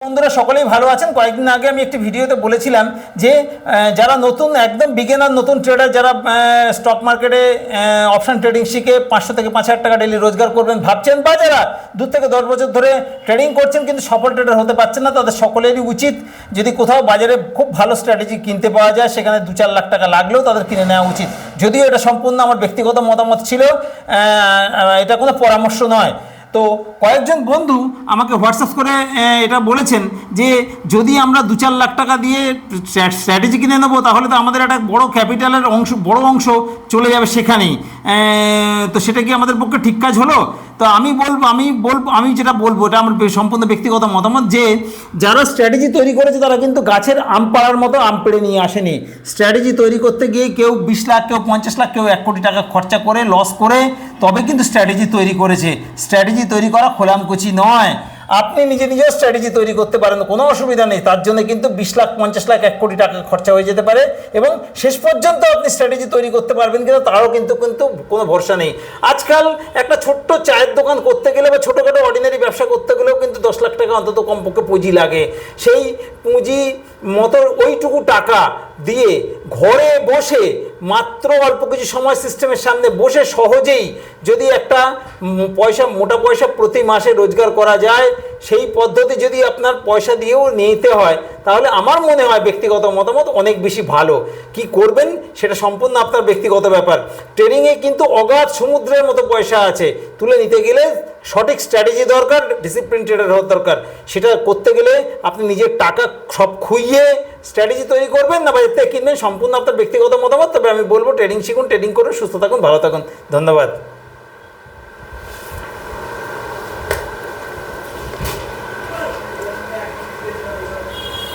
বন্ধুরা সকলেই ভালো আছেন। কয়েকদিন আগে আমি একটি ভিডিওতে বলেছিলাম যে যারা নতুন একদম বিগিনার নতুন ট্রেডার যারা স্টক মার্কেটে অপশন ট্রেডিং শিখে 500 থেকে 5,000 টাকা ডেলি রোজগার করবেন ভাবছেন, বা যারা 2 থেকে 10 বছর ধরে ট্রেডিং করছেন কিন্তু সফল ট্রেডার হতে পারছেন না, তাদের সকলেরই উচিত যদি কোথাও বাজারে খুব ভালো স্ট্র্যাটেজি কিনতে পাওয়া যায় সেখানে 2-4 লাখ টাকা লাগলেও তাদের কিনে নেওয়া উচিত। যদিও এটা সম্পূর্ণ আমার ব্যক্তিগত মতামত ছিল, এটা কোনো পরামর্শ নয়। তো কয়েকজন বন্ধু আমাকে হোয়াটসঅ্যাপ করে এটা বলেছেন যে যদি আমরা 2-4 লাখ টাকা দিয়ে স্ট্র্যাটেজি কিনে নেবো তাহলে তো আমাদের একটা বড় ক্যাপিটালের বড় অংশ চলে যাবে সেখানেই, তো সেটা কি আমাদের পক্ষে ঠিক কাজ হলো? তো আমি যেটা বলবো এটা আমার সম্পূর্ণ ব্যক্তিগত মতামত যে যারা স্ট্র্যাটেজি তৈরি করেছে তারা কিন্তু গাছের আম পাড়ার মতো আম পেড়ে নিয়ে আসেনি। স্ট্র্যাটেজি তৈরি করতে গিয়ে কেউ 20 লাখ, কেউ 50 লাখ, কেউ 1 কোটি টাকা খরচা করে লস করে তবে কিন্তু স্ট্র্যাটেজি তৈরি করেছে। স্ট্র্যাটেজি তৈরি করা খোলামকুচি নয়। আপনি নিজেও স্ট্র্যাটেজি তৈরি করতে পারেন, কোনো অসুবিধা নেই। তার জন্য কিন্তু 20 লাখ, 50 লাখ, 1 কোটি টাকা খরচা হয়ে যেতে পারে এবং শেষ পর্যন্ত আপনি স্ট্র্যাটেজি তৈরি করতে পারবেন কিনা তারও কিন্তু কোনো ভরসা নেই। আজকাল একটা ছোট্ট চায়ের দোকান করতে গেলে বা ছোটোখাটো অর্ডিনারি ব্যবসা করতে গেলেও কিন্তু 10 লাখ টাকা অন্তত কমপক্ষে পুঁজি লাগে। সেই পুঁজি মতো ওইটুকু টাকা দিয়ে ঘরে বসে মাত্র অল্প কিছু সময় সিস্টেমের সামনে বসে সহজেই যদি একটা মোটা পয়সা প্রতি মাসে রোজগার করা যায়, সেই পদ্ধতি যদি আপনার পয়সা দিয়েও নিতে হয় তাহলে আমার মনে হয় ব্যক্তিগত মতামত অনেক বেশি ভালো। কি করবেন সেটা সম্পূর্ণ আপনার ব্যক্তিগত ব্যাপার। ট্রেডিংয়ে কিন্তু অগাধ সমুদ্রের মতো পয়সা আছে, তুলে নিতে গেলে সঠিক স্ট্র্যাটেজি দরকার, ডিসিপ্লিন ট্রেডার হওয়ার দরকার। সেটা করতে গেলে আপনি নিজের টাকা সব খুইয়ে স্ট্র্যাটেজি তৈরি করবেন না বাজার থেকে কিনবেন, সম্পূর্ণ আপনার ব্যক্তিগত মতামত। তবে আমি বলবো ট্রেডিং শিখুন, ট্রেডিং করুন, সুস্থ থাকুন, ভালো থাকুন। ধন্যবাদ।